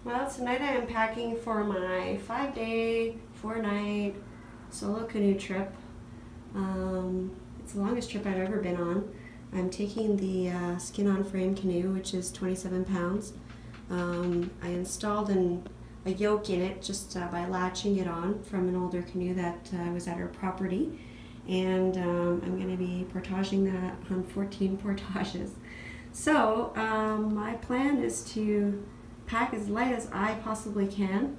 Well, tonight I am packing for my 5-day, 4-night solo canoe trip. It's the longest trip I've ever been on. I'm taking the skin-on frame canoe, which is 27 pounds. I installed a yoke in it just by latching it on from an older canoe that was at our property. And I'm going to be portaging that on 14 portages. So my plan is to pack as light as I possibly can.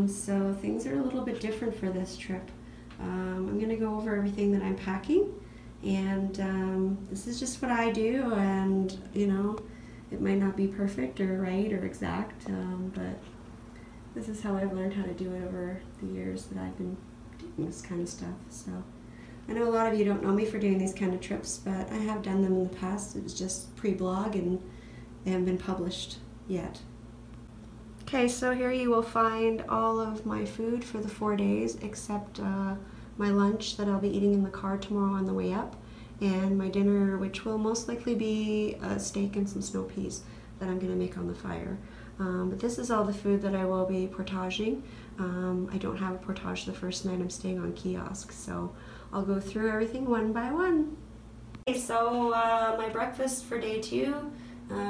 So things are a little bit different for this trip. I'm going to go over everything that I'm packing, and this is just what I do, and you know, it might not be perfect or right or exact, but this is how I've learned how to do it over the years that I've been doing this kind of stuff. So I know a lot of you don't know me for doing these kind of trips, but I have done them in the past. It was just pre-blog and they haven't been published yet. Okay, so here you will find all of my food for the 4 days except my lunch that I'll be eating in the car tomorrow on the way up, and my dinner, which will most likely be a steak and some snow peas that I'm going to make on the fire. But this is all the food that I will be portaging. I don't have a portage the first night. I'm staying on kiosk, so I'll go through everything one by one. Okay, so my breakfast for day 2,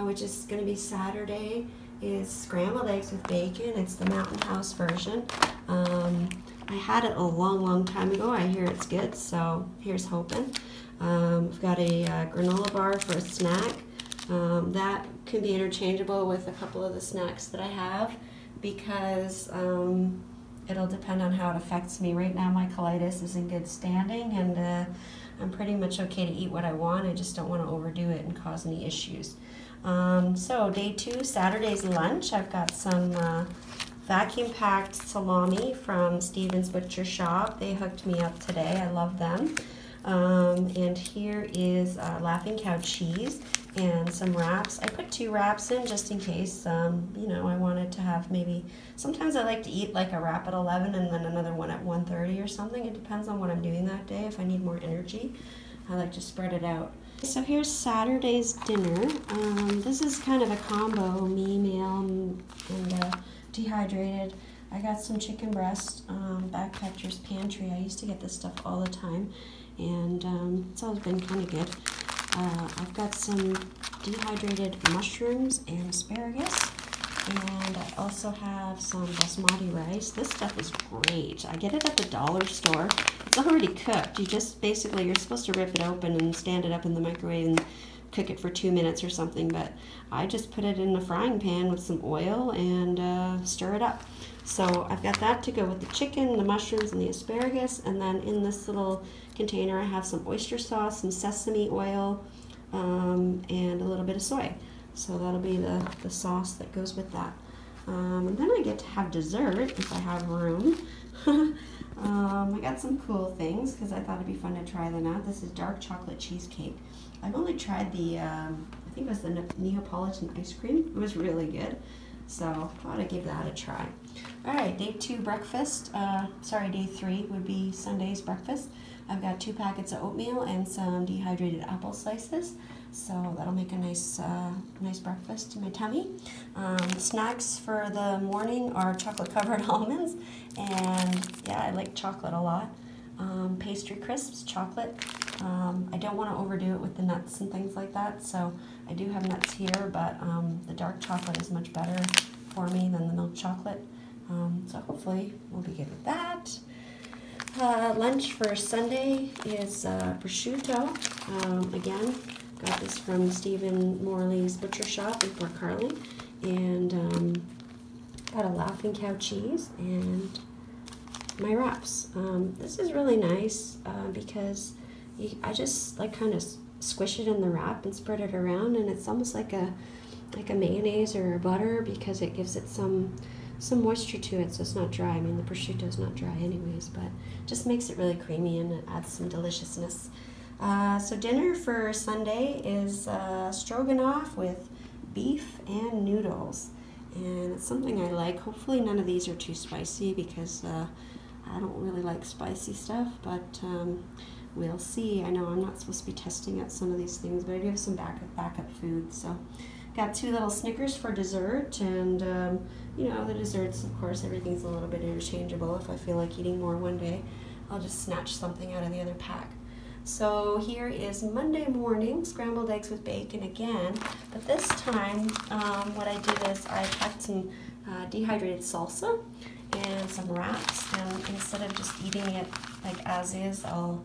which is going to be Saturday, is scrambled eggs with bacon. It's the Mountain House version. I had it a long time ago. I hear it's good, so here's hoping. I've got a granola bar for a snack. That can be interchangeable with a couple of the snacks that I have, because it'll depend on how it affects me. Right now my colitis is in good standing, and I'm pretty much okay to eat what I want. I just don't want to overdo it and cause any issues. So day 2, Saturday's lunch, I've got some vacuum packed salami from Stephen's Butcher Shop. They hooked me up today. I love them. And here is Laughing Cow cheese and some wraps. I put 2 wraps in just in case, you know, I wanted to have maybe, sometimes I like to eat like a wrap at 11 and then another one at 1:30 or something. It depends on what I'm doing that day. If I need more energy, I like to spread it out. So here's Saturday's dinner. This is kind of a combo, me, meal, and dehydrated. I got some chicken breast, Backcountry's Pantry. I used to get this stuff all the time, and it's always been kind of good. I've got some dehydrated mushrooms and asparagus, and I also have some basmati rice. This stuff is great. I get it at the dollar store. It's already cooked. You just basically, you're supposed to rip it open and stand it up in the microwave and cook it for 2 minutes or something, but I just put it in a frying pan with some oil and stir it up. So I've got that to go with the chicken, the mushrooms, and the asparagus, and then in this little container I have some oyster sauce, some sesame oil, and a little bit of soy. So that'll be the sauce that goes with that. And then I get to have dessert if I have room. I got some cool things because I thought it'd be fun to try them out. This is dark chocolate cheesecake. I've only tried the, I think it was the Neapolitan ice cream. It was really good. So I thought I'd give that a try. Alright, day 2 breakfast, day 3 would be Sunday's breakfast. I've got 2 packets of oatmeal and some dehydrated apple slices. So that'll make a nice nice breakfast in my tummy. Snacks for the morning are chocolate covered almonds, and yeah, I like chocolate a lot. Pastry crisps, chocolate. I don't want to overdo it with the nuts and things like that, so I do have nuts here, but the dark chocolate is much better for me than the milk chocolate. So hopefully we'll be good with that. Lunch for Sunday is prosciutto. Again, got this from Stephen Morley's Butcher Shop in Port Carling, and got a Laughing Cow cheese and my wraps. This is really nice because I just like kind of squish it in the wrap and spread it around, and it's almost like a mayonnaise or a butter because it gives it some moisture to it, so it's not dry. I mean, the prosciutto is not dry anyways, but just makes it really creamy and it adds some deliciousness. So dinner for Sunday is stroganoff with beef and noodles, and it's something I like. Hopefully none of these are too spicy because I don't really like spicy stuff, but we'll see. I know I'm not supposed to be testing out some of these things, but I do have some backup food, so Got 2 little Snickers for dessert, and you know, the desserts, of course, everything's a little bit interchangeable. If I feel like eating more one day, I'll just snatch something out of the other pack. So here is Monday morning, scrambled eggs with bacon again, but this time what I did is I packed some dehydrated salsa and some wraps, and instead of just eating it like as is, I'll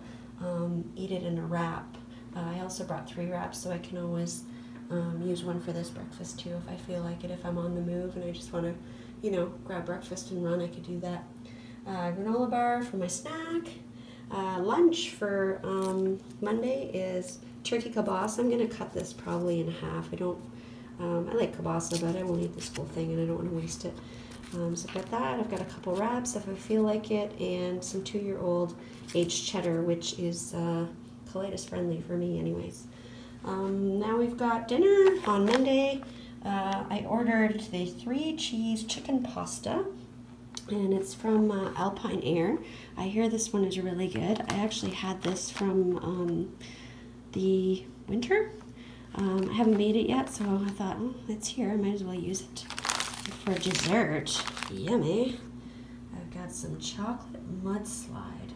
eat it in a wrap. I also brought 3 wraps, so I can always use one for this breakfast too if I feel like it. If I'm on the move and I just want to, you know, grab breakfast and run, I could do that. Granola bar for my snack. Lunch for Monday is turkey kielbasa. I'm going to cut this probably in half. I like kielbasa, but I won't eat this whole thing, and I don't want to waste it. So I've got that. I've got a couple wraps if I feel like it, and some 2-year-old aged cheddar, which is colitis friendly for me anyways. Now we've got dinner on Monday. I ordered the 3-cheese chicken pasta, and it's from Alpine Air. I hear this one is really good. I actually had this from the winter. I haven't made it yet, so I thought, oh, it's here, I might as well use it. For dessert, yummy, I've got some chocolate mudslide,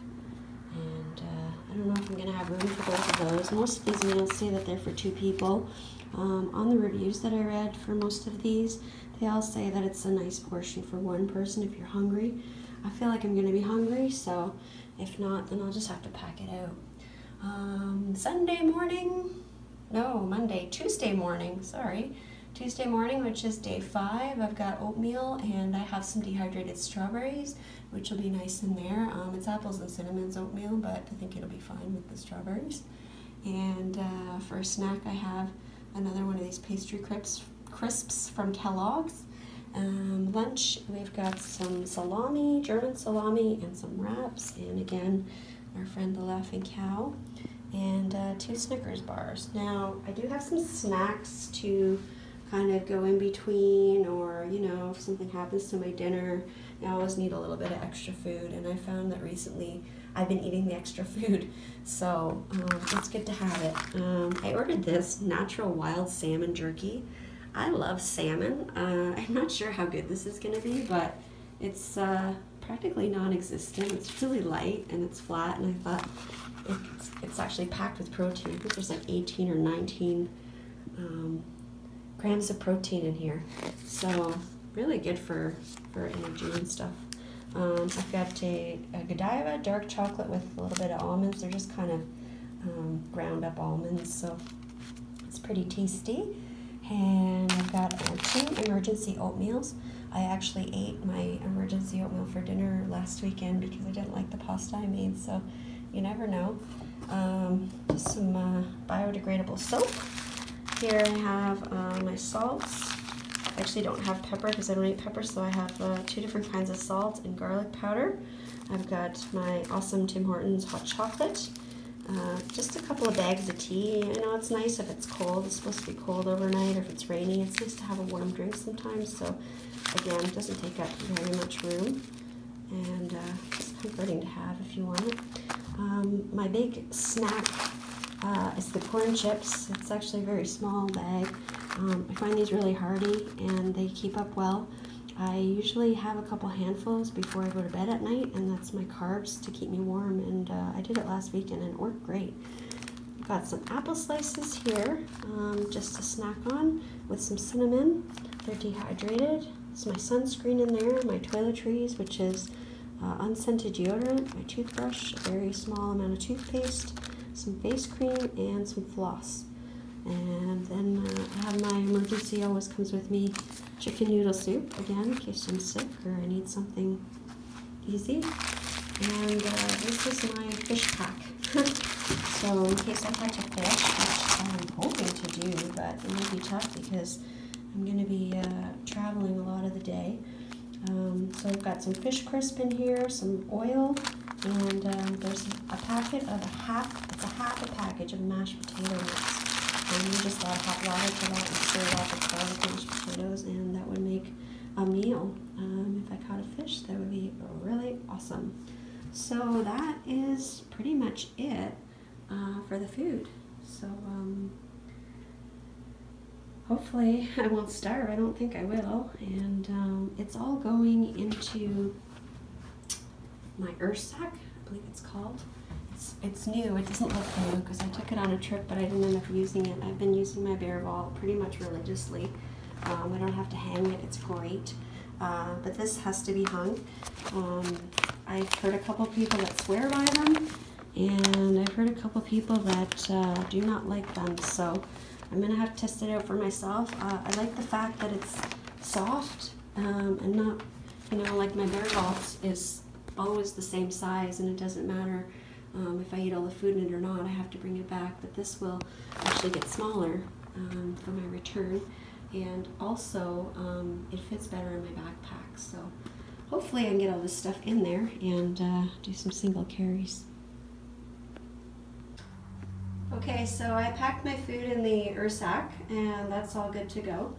and I don't know if I'm going to have room for both of those. Most of these meals say that they're for 2 people. On the reviews that I read for most of these, they all say that it's a nice portion for 1 person if you're hungry. I feel like I'm going to be hungry, so if not, then I'll just have to pack it out. Tuesday morning, Tuesday morning, which is day 5, I've got oatmeal, and I have some dehydrated strawberries, which will be nice in there. It's apples and cinnamons oatmeal, but I think it'll be fine with the strawberries. And for a snack, I have another one of these pastry crisps from Kellogg's. Lunch, we've got some salami, German salami, and some wraps, and again, our friend the Laughing Cow, and 2 Snickers bars. Now, I do have some snacks to kind of go in between, or, you know, if something happens to my dinner, I always need a little bit of extra food, and I found that recently I've been eating the extra food, so it's good to have it. I ordered this natural wild salmon jerky. I love salmon. I'm not sure how good this is going to be, but it's practically non-existent. It's really light and it's flat, and I thought it's actually packed with protein. I think there's like 18 or 19 grams of protein in here, so really good for energy and stuff. I've got a Godiva dark chocolate with a little bit of almonds. They're just kind of ground up almonds, so it's pretty tasty. And I've got 2 emergency oatmeals. I actually ate my emergency oatmeal for dinner last weekend because I didn't like the pasta I made, so you never know. Just some biodegradable soap. Here I have my salts. I actually don't have pepper because I don't eat pepper, so I have 2 different kinds of salt and garlic powder. I've got my awesome Tim Hortons hot chocolate. Just a couple of bags of tea. I know it's nice if it's cold. It's supposed to be cold overnight, or if it's raining. It's nice to have a warm drink sometimes, so again, it doesn't take up very much room, and it's comforting to have if you want it. My big snack is the corn chips. It's actually a very small bag. I find these really hearty, and they keep up well. I usually have a couple handfuls before I go to bed at night, and that's my carbs to keep me warm, and I did it last weekend and it worked great. I've got some apple slices here, just to snack on, with some cinnamon. They're dehydrated. It's my sunscreen in there, my toiletries, which is unscented deodorant, my toothbrush, a very small amount of toothpaste, some face cream, and some floss. And then I have my emergency, always comes with me, chicken noodle soup, again, in case I'm sick or I need something easy. And this is my fish pack. So in case I catch a fish, which I'm hoping to do, but it may be tough because I'm going to be traveling a lot of the day. So I've got some fish crisp in here, some oil, and there's a packet of it's a half a package of mashed potato mix. You just add hot water to that and stir off the garlic mashed potatoes, and that would make a meal. If I caught a fish, that would be really awesome. So that is pretty much it for the food. So hopefully I won't starve. I don't think I will. And it's all going into my earth sack, I believe it's called. It's new. It doesn't look new because I took it on a trip, but I didn't end up using it. I've been using my bear vault pretty much religiously. I don't have to hang it. It's great. But this has to be hung. I've heard a couple people that swear by them, and I've heard a couple people that do not like them. So I'm gonna have to test it out for myself. I like the fact that it's soft and not, you know, like my bear vault is always the same size, and it doesn't matter if I eat all the food in it or not. I have to bring it back, but this will actually get smaller for my return, and also it fits better in my backpack. So hopefully I can get all this stuff in there and do some single carries. Okay, so I packed my food in the earth sack, and that's all good to go.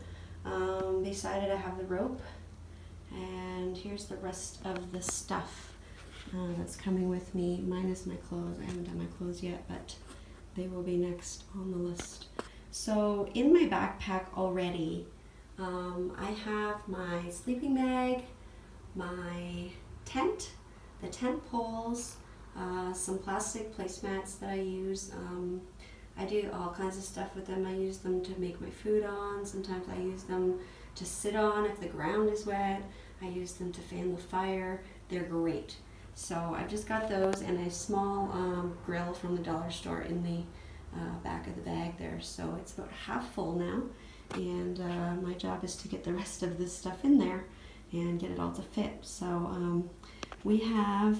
Beside it I have the rope, and here's the rest of the stuff that's coming with me, minus my clothes. I haven't done my clothes yet, but they will be next on the list. So in my backpack already, I have my sleeping bag, my tent, the tent poles, some plastic placemats that I use. I do all kinds of stuff with them. I use them to make my food on. Sometimes I use them to sit on if the ground is wet. I use them to fan the fire. They're great. So I've just got those and a small grill from the dollar store in the back of the bag there. So it's about half full now, and my job is to get the rest of this stuff in there and get it all to fit. So we have,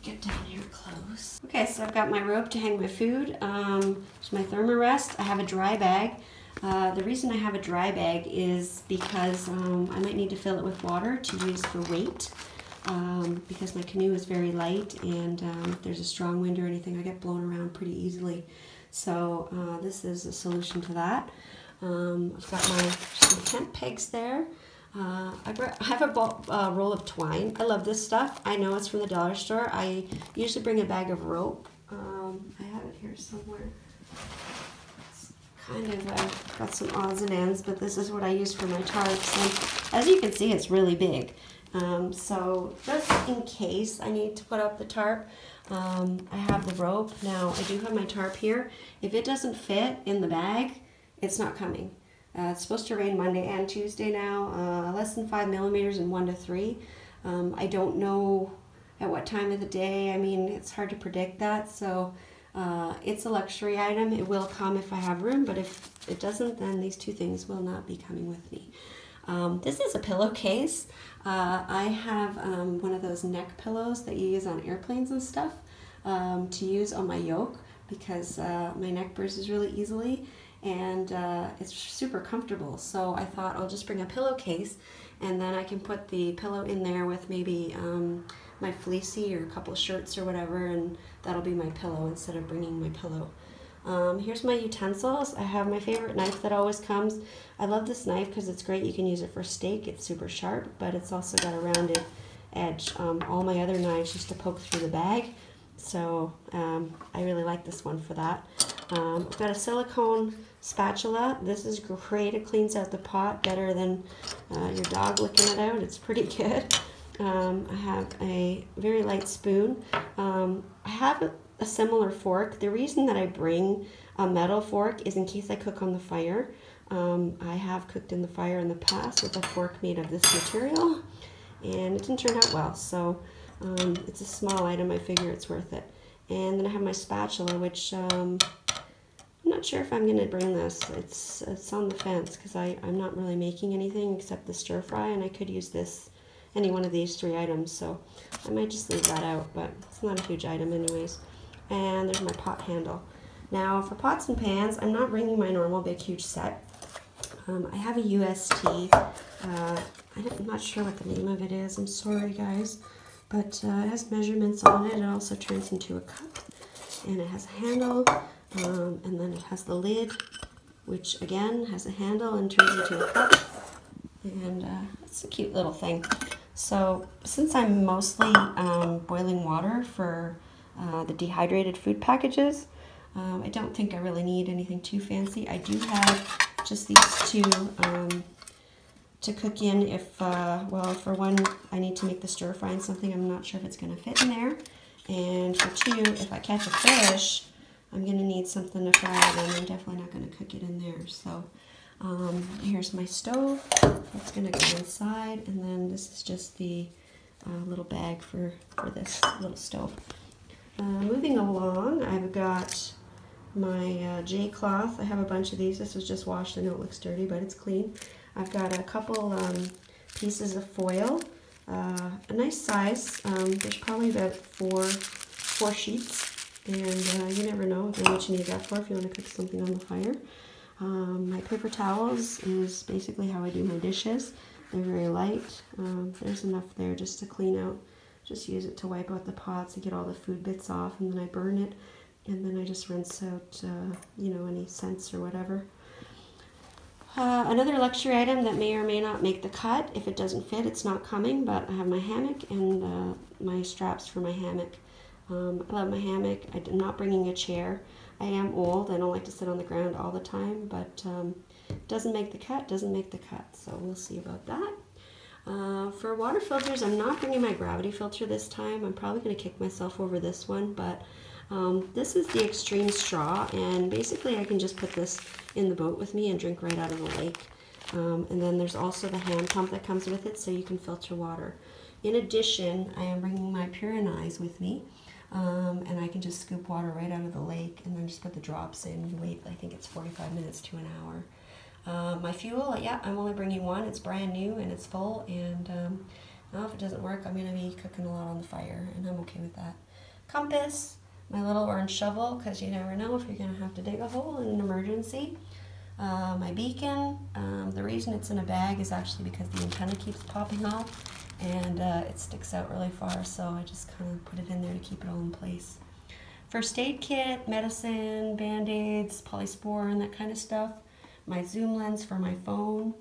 get down here close. Okay, so I've got my rope to hang my food. There's my therm-a-rest. I have a dry bag. The reason I have a dry bag is because I might need to fill it with water to use for weight. Because my canoe is very light, and if there's a strong wind or anything, I get blown around pretty easily. So this is a solution to that. I've got some tent pegs there. I have a roll of twine. I love this stuff. I know it's from the dollar store. I usually bring a bag of rope. I have it here somewhere. It's kind of got some odds and ends, but this is what I use for my tarps. And as you can see, it's really big. So just in case I need to put up the tarp, I have the rope. Now I do have my tarp here. If it doesn't fit in the bag, it's not coming. It's supposed to rain Monday and Tuesday now, less than 5 millimeters and 1 to 3. I don't know at what time of the day. I mean, it's hard to predict that. So it's a luxury item. It will come if I have room, but if it doesn't, then these two things will not be coming with me. This is a pillowcase. I have one of those neck pillows that you use on airplanes and stuff to use on my yoke, because my neck bruises really easily, and it's super comfortable. So I thought I'll just bring a pillowcase, and then I can put the pillow in there with maybe my fleecy or a couple of shirts or whatever, and that'll be my pillow instead of bringing my pillow. Here's my utensils. I have my favorite knife that always comes. I love this knife because it's great. You can use it for steak. It's super sharp, but it's also got a rounded edge. All my other knives used to poke through the bag, so I really like this one for that. I've got a silicone spatula. This is great. It cleans out the pot better than your dog licking it out. It's pretty good. I have a very light spoon. I have a similar fork. The reason that I bring a metal fork is in case I cook on the fire. I have cooked in the fire in the past with a fork made of this material, and it didn't turn out well, so it's a small item. I figure it's worth it. And then I have my spatula, which I'm not sure if I'm going to bring this. It's on the fence because I'm not really making anything except the stir fry, and I could use this, any one of these 3 items, so I might just leave that out, but it's not a huge item anyways. And there's my pot handle. Now for pots and pans, I'm not bringing my normal big huge set. I have a UST. I'm not sure what the name of it is. I'm sorry guys, but it has measurements on it. It also turns into a cup, and it has a handle, and then it has the lid, which again has a handle and turns into a cup. And it's a cute little thing. So since I'm mostly boiling water for the dehydrated food packages, I don't think I really need anything too fancy. I do have just these two to cook in if, well, for one, I need to make the stir fry and something. I'm not sure if it's going to fit in there. And for two, if I catch a fish, I'm going to need something to fry it, and I'm definitely not going to cook it in there. So here's my stove. It's going to go inside, and then this is just the little bag for this little stove. Moving along, I've got my Jade Cloth. I have a bunch of these. This was just washed. I know it looks dirty, but it's clean. I've got a couple pieces of foil, a nice size. There's probably about four sheets, and you never know what you need that for if you want to cook something on the fire. My paper towels is basically how I do my dishes. They're very light. There's enough there just to clean out. Just use it to wipe out the pots and get all the food bits off, and then I burn it, and then I just rinse out, you know, any scents or whatever. Another luxury item that may or may not make the cut. If it doesn't fit, it's not coming, but I have my hammock and my straps for my hammock. I love my hammock. I'm not bringing a chair. I am old. I don't like to sit on the ground all the time, but doesn't make the cut, doesn't make the cut. So we'll see about that. For water filters, I'm not bringing my gravity filter this time. I'm probably going to kick myself over this one, but this is the extreme straw, and basically I can just put this in the boat with me and drink right out of the lake. And then there's also the hand pump that comes with it, so you can filter water. In addition, I am bringing my Purinize with me, and I can just scoop water right out of the lake and then just put the drops in and wait. I think it's 45 minutes to an hour. My fuel, yeah, I'm only bringing one. It's brand new and it's full, and now if it doesn't work, I'm going to be cooking a lot on the fire, and I'm okay with that. Compass, my little orange shovel, because you never know if you're going to have to dig a hole in an emergency. My beacon, the reason it's in a bag is actually because the antenna keeps popping off, and it sticks out really far, so I just kind of put it in there to keep it all in place. First aid kit, medicine, band-aids, polysporin, that kind of stuff. My zoom lens for my phone.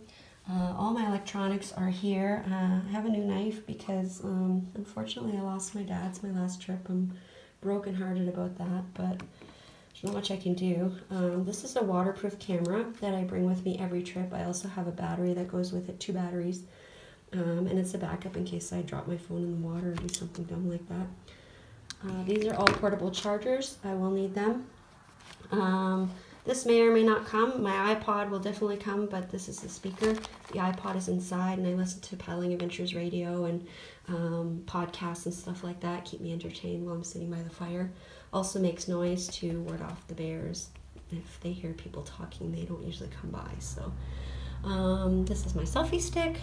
All my electronics are here. I have a new knife because unfortunately I lost my dad's my last trip. I'm brokenhearted about that, but there's not much I can do. This is a waterproof camera that I bring with me every trip. I also have a battery that goes with it, 2 batteries, and it's a backup in case I drop my phone in the water or do something dumb like that. These are all portable chargers. I will need them. This may or may not come. My iPod will definitely come, but this is the speaker. The iPod is inside, and I listen to Paddling Adventures radio and podcasts and stuff like that. Keep me entertained while I'm sitting by the fire. Also makes noise to ward off the bears. If they hear people talking, they don't usually come by. So this is my selfie stick.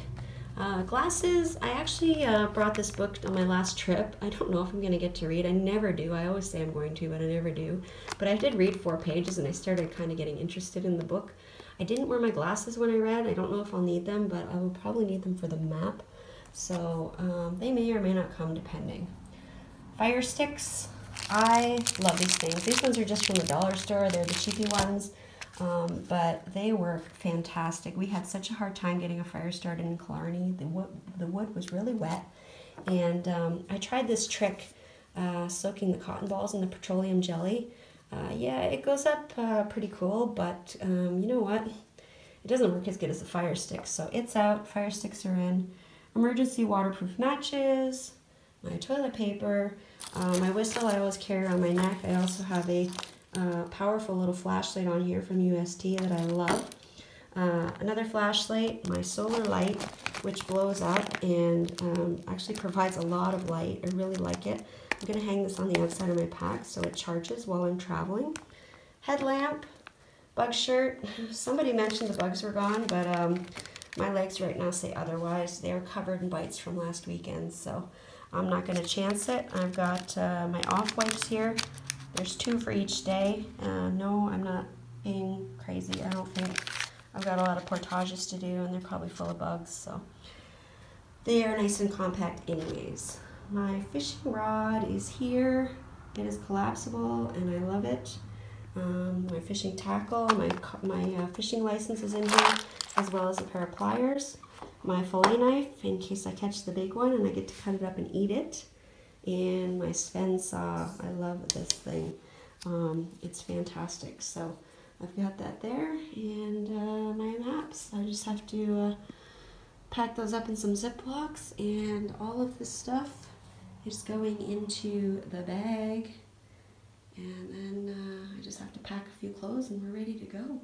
Glasses, I actually brought this book on my last trip. I don't know if I'm going to get to read. I never do. I always say I'm going to, but I never do. But I did read 4 pages, and I started kind of getting interested in the book. I didn't wear my glasses when I read. I don't know if I'll need them, but I will probably need them for the map. So they may or may not come, depending. Fire sticks. I love these things. These ones are just from the dollar store. They're the cheapy ones. But they work fantastic. We had such a hard time getting a fire started in Killarney. The wood was really wet, and I tried this trick, soaking the cotton balls in the petroleum jelly. Yeah, it goes up pretty cool, but you know what? It doesn't work as good as the fire sticks. So it's out. Fire sticks are in. Emergency waterproof matches. My toilet paper. My whistle I always carry on my neck. I also have a powerful little flashlight on here from UST that I love. Another flashlight, my solar light, which blows up and actually provides a lot of light. I really like it. I'm going to hang this on the outside of my pack so it charges while I'm traveling. Headlamp, bug shirt. Somebody mentioned the bugs were gone, but my legs right now say otherwise. They are covered in bites from last weekend, so I'm not going to chance it. I've got my off wipes here. There's 2 for each day. No, I'm not being crazy, I don't think. I've got a lot of portages to do, and they're probably full of bugs, so they are nice and compact anyways. My fishing rod is here. It is collapsible, and I love it. My fishing tackle, my fishing license is in here, as well as a pair of pliers. My fillet knife, in case I catch the big one and I get to cut it up and eat it. And my Sven saw. I love this thing. It's fantastic. So I've got that there, and my maps. I just have to pack those up in some Ziplocs, and all of this stuff is going into the bag, and then I just have to pack a few clothes and we're ready to go.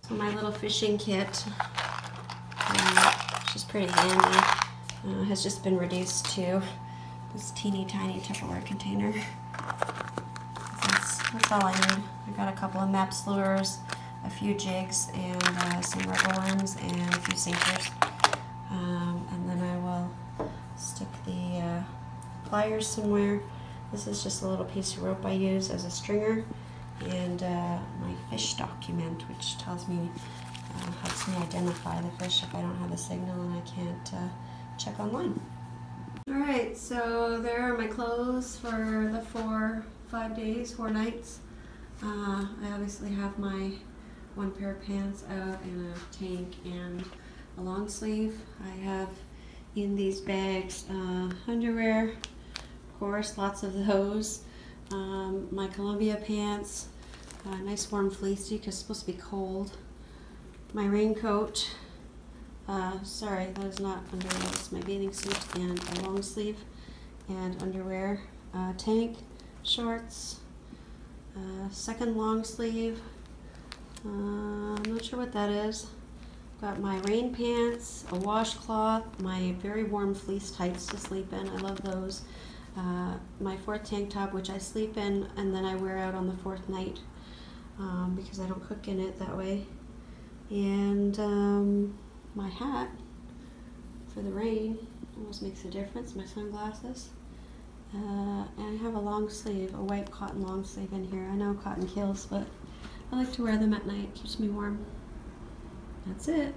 So my little fishing kit, which is pretty handy, has just been reduced to this teeny tiny Tupperware container. That's all I need. I got a couple of Maps lures, a few jigs, and some rubber worms, and a few sinkers. And then I will stick the pliers somewhere. This is just a little piece of rope I use as a stringer, and my fish document, which tells me, helps me identify the fish if I don't have a signal and I can't check online. Alright, so there are my clothes for the 5 days, 4 nights. I obviously have my one pair of pants out and a tank and a long sleeve. I have in these bags underwear, of course, lots of those. My Columbia pants, nice warm fleecy because it's supposed to be cold. My raincoat, sorry, that is not underwear, it's my bathing suit, and a long sleeve and underwear. Tank, shorts, second long sleeve, I'm not sure what that is. Got my rain pants, a washcloth, my very warm fleece tights to sleep in, I love those. My 4th tank top, which I sleep in and then I wear out on the 4th night because I don't cook in it that way. And my hat for the rain, almost makes a difference, my sunglasses. And I have a long sleeve, a white cotton long sleeve in here. I know cotton kills, but I like to wear them at night, keeps me warm. That's it.